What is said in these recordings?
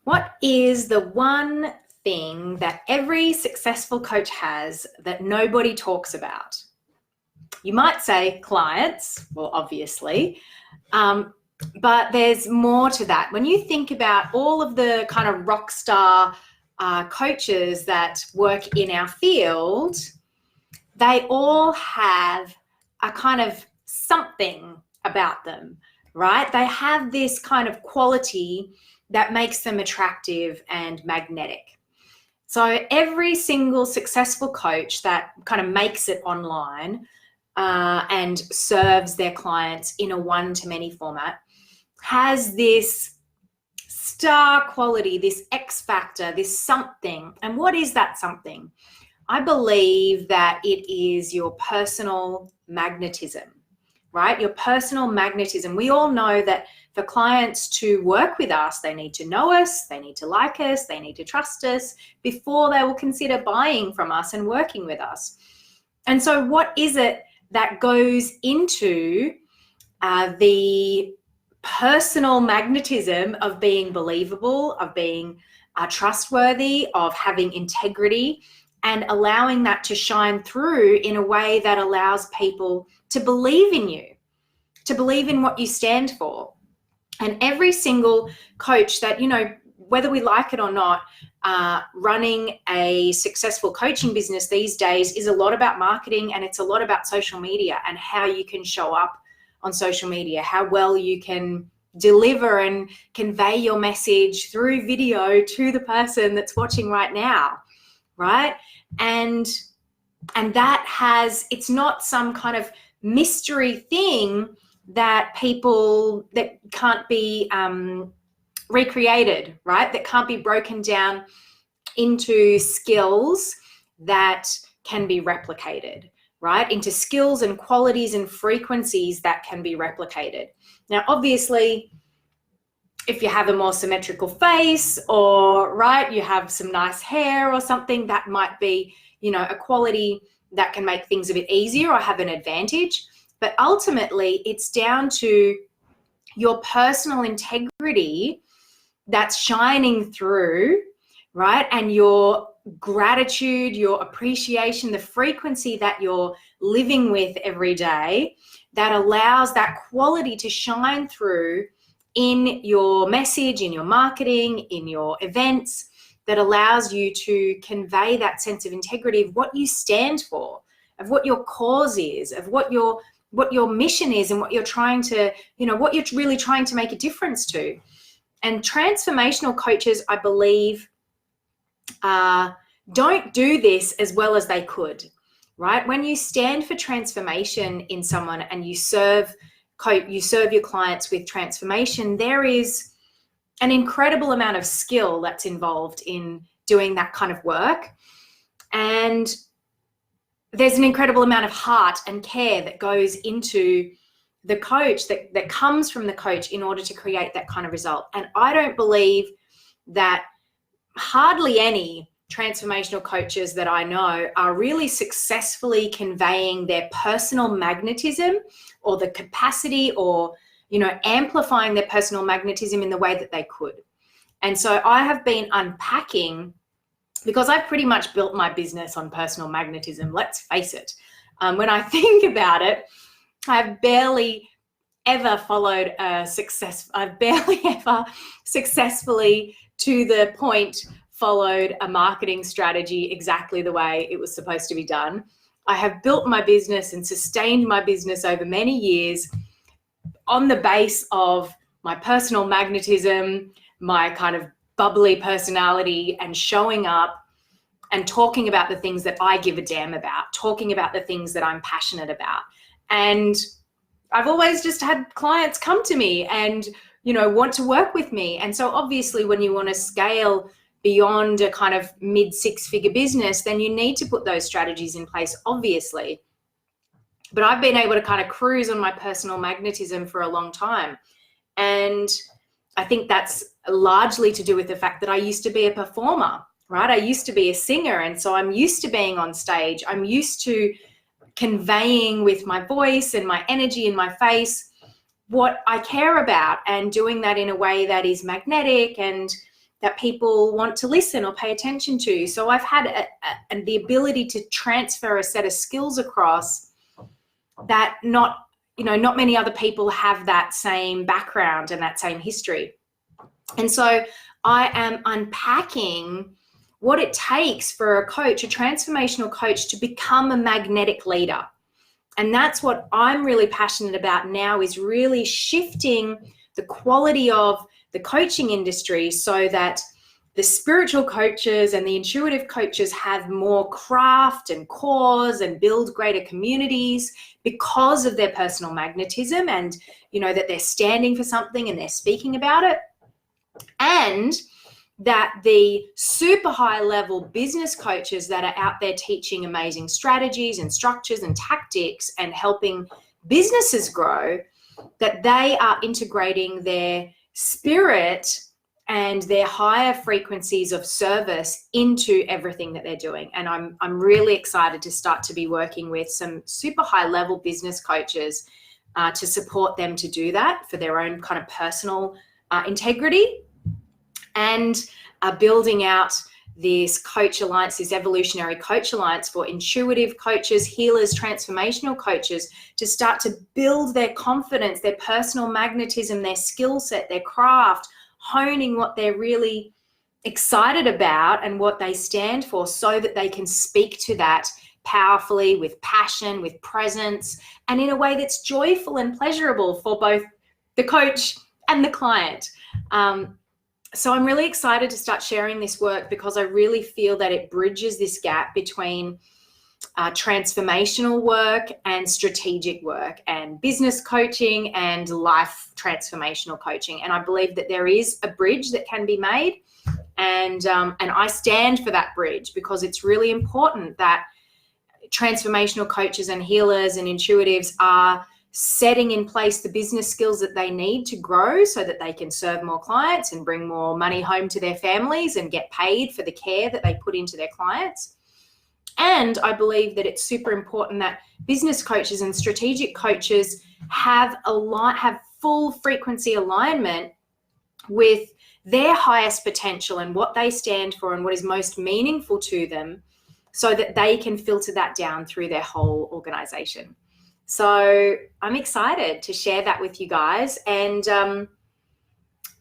What is the one thing that every successful coach has that nobody talks about? You might say clients, well, obviously, but there's more to that. When you think about all of the kind of rock star coaches that work in our field, they all have a kind of something about them, right? They have this kind of quality that makes them attractive and magnetic. So every single successful coach that kind of makes it online and serves their clients in a one-to-many format has this star quality, this X factor, this something. And what is that something? I believe that it is your personal magnetism, right? Your personal magnetism. We all know that for clients to work with us, they need to know us, they need to like us, they need to trust us before they will consider buying from us and working with us. And so what is it that goes into the personal magnetism of being believable, of being trustworthy, of having integrity, and allowing that to shine through in a way that allows people to believe in you, to believe in what you stand for. And every single coach that, whether we like it or not, running a successful coaching business these days is a lot about marketing, and it's a lot about social media and how you can show up on social media, how well you can deliver and convey your message through video to the person that's watching right now, right? And that it's not some kind of mystery thing that can't be recreated, right? That can't be broken down into skills that can be replicated, right? Into skills and qualities and frequencies that can be replicated. Now, obviously, if you have a more symmetrical face, or right, you have some nice hair or something, that might be, a quality that can make things a bit easier or have an advantage. But ultimately, it's down to your personal integrity that's shining through, right? And your gratitude, your appreciation, the frequency that you're living with every day that allows that quality to shine through in your message, in your marketing, in your events, that allows you to convey that sense of integrity of what you stand for, of what your cause is, of what your mission is, and what you're trying to, what you're really trying to make a difference to. And transformational coaches, I believe, don't do this as well as they could, right? When you stand for transformation in someone and you serve your clients with transformation, there is an incredible amount of skill that's involved in doing that kind of work. And there's an incredible amount of heart and care that goes into the coach, that comes from the coach in order to create that kind of result. And I don't believe that hardly any transformational coaches that I know are really successfully conveying their personal magnetism or the capacity or, amplifying their personal magnetism in the way that they could. And so I have been unpacking, because I've pretty much built my business on personal magnetism, let's face it. When I think about it, I've barely ever followed I've barely ever successfully, to the point, followed a marketing strategy exactly the way it was supposed to be done. I have built my business and sustained my business over many years on the base of my personal magnetism, my kind of bubbly personality, and showing up and talking about the things that I give a damn about, talking about the things that I'm passionate about. And I've always just had clients come to me and, want to work with me. And so obviously when you want to scale beyond a kind of mid six-figure business, then you need to put those strategies in place, obviously. But I've been able to kind of cruise on my personal magnetism for a long time. And I think that's largely to do with the fact that I used to be a performer, right? I used to be a singer. And so I'm used to being on stage. I'm used to conveying with my voice and my energy and my face what I care about, and doing that in a way that is magnetic and that people want to listen or pay attention to. So I've had the ability to transfer a set of skills across that not many other people have that same background and that same history. And so I am unpacking what it takes for a coach, a transformational coach, to become a magnetic leader. And that's what I'm really passionate about now, is really shifting the quality of the coaching industry so that the spiritual coaches and the intuitive coaches have more craft and cause and build greater communities because of their personal magnetism, and that they're standing for something and they're speaking about it. And that the super high level business coaches that are out there teaching amazing strategies and structures and tactics and helping businesses grow, that they are integrating their spirit and their higher frequencies of service into everything that they're doing. And I'm really excited to start to be working with some super high level business coaches to support them to do that for their own kind of personal integrity, and building out this coach alliance, this evolutionary coach alliance for intuitive coaches, healers, transformational coaches, to start to build their confidence, their personal magnetism, their skill set, their craft, honing what they're really excited about and what they stand for, so that they can speak to that powerfully, with passion, with presence, and in a way that's joyful and pleasurable for both the coach and the client. So I'm really excited to start sharing this work, because I really feel that it bridges this gap between transformational work and strategic work, and business coaching and life transformational coaching. And I believe that there is a bridge that can be made, and I stand for that bridge, because it's really important that transformational coaches and healers and intuitives are setting in place the business skills that they need to grow, so that they can serve more clients and bring more money home to their families and get paid for the care that they put into their clients. And I believe that it's super important that business coaches and strategic coaches have full frequency alignment with their highest potential and what they stand for and what is most meaningful to them, so that they can filter that down through their whole organization. So I'm excited to share that with you guys. And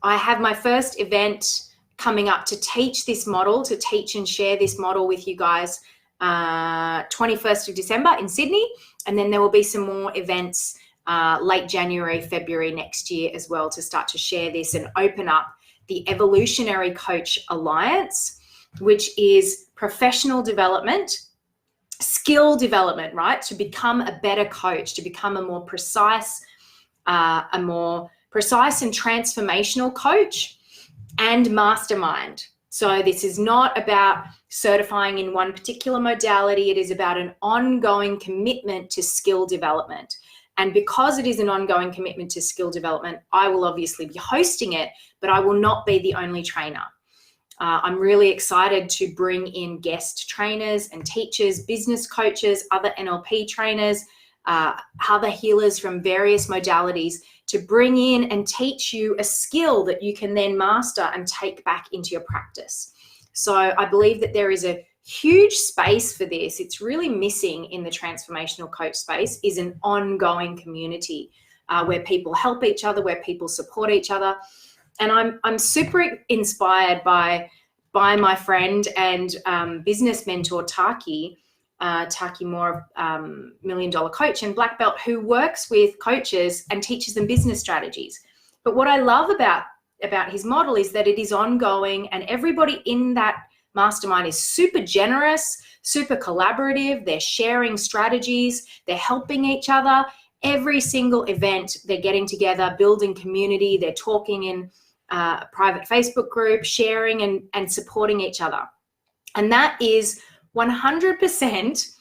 I have my first event coming up to teach this model, to teach and share this model with you guys, 21st of December in Sydney. And then there will be some more events late January, February next year as well, to start to share this and open up the Evolutionary Coach Alliance, which is professional development, skill development, right? To become a better coach, to become a more precise and transformational coach and mastermind. So this is not about certifying in one particular modality. It is about an ongoing commitment to skill development. And because it is an ongoing commitment to skill development, I will obviously be hosting it, but I will not be the only trainer. I'm really excited to bring in guest trainers and teachers, business coaches, other NLP trainers, other healers from various modalities, to bring in and teach you a skill that you can then master and take back into your practice. So I believe that there is a huge space for this. It's really missing in the transformational coach space, is an ongoing community where people help each other, where people support each other. And I'm super inspired by my friend and business mentor, Taki Moore, $1 Million Coach and Black Belt, who works with coaches and teaches them business strategies. But what I love about his model is that it is ongoing, and everybody in that mastermind is super generous, super collaborative. They're sharing strategies, they're helping each other. Every single event, they're getting together, building community, they're talking in a private Facebook group, sharing and supporting each other. And that is 100%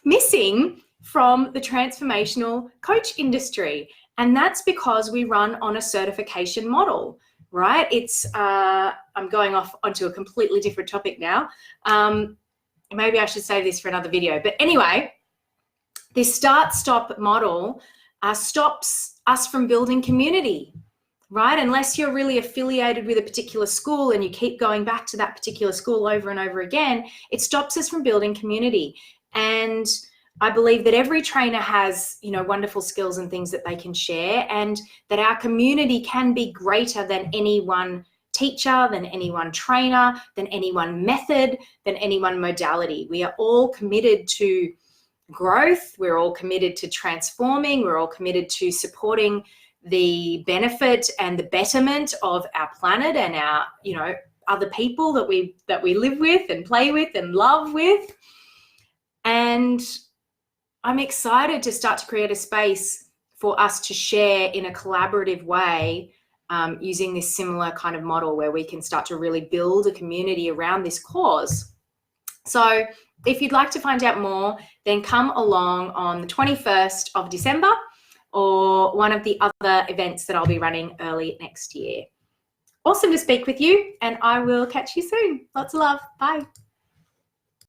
missing from the transformational coach industry. And that's because we run on a certification model, right? It's, I'm going off onto a completely different topic now. Maybe I should save this for another video. But anyway, this start-stop model stops us from building community. right? Unless you're really affiliated with a particular school and you keep going back to that particular school over and over again, it stops us from building community. And I believe that every trainer has, you know, wonderful skills and things that they can share, and that our community can be greater than any one teacher, than any one trainer, than any one method, than any one modality. We are all committed to growth. We're all committed to transforming. We're all committed to supporting the benefit and the betterment of our planet and our, you know, other people that we live with and play with and love with. And I'm excited to start to create a space for us to share in a collaborative way, using this similar kind of model where we can start to really build a community around this cause. So if you'd like to find out more, then come along on the 21st of December or one of the other events that I'll be running early next year. Awesome to speak with you, and I will catch you soon. Lots of love. Bye.